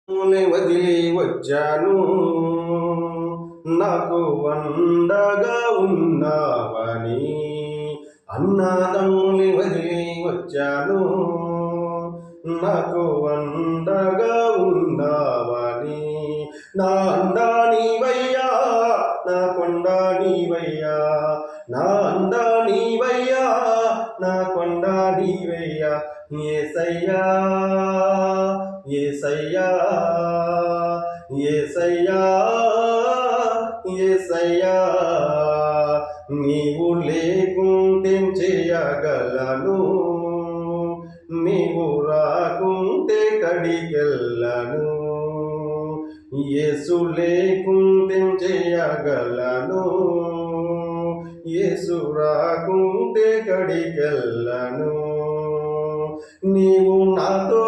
వదిలి వచ్చాను, నాకు వండగా ఉన్నావని. అన్నదమ్ముని వదిలి వచ్చాను, నాకు వండగా ఉన్నావని. నా అండా నీవయ్యా, నా కొండ నీవయ్యా, నా అండా నీవయ్యా, నా కొండ నీవయ్యా. యేసయ్యా యేసయ్యా యేసయ్యా యేసయ్యా, నీవు లేకుంటే చేయగలను, నీవు రాకుంటే కడికెళ్ళను. యేసు లేకుంటే చేయగలను, యేసు రాకుంటే కడికెళ్ళను. నీవు నాతో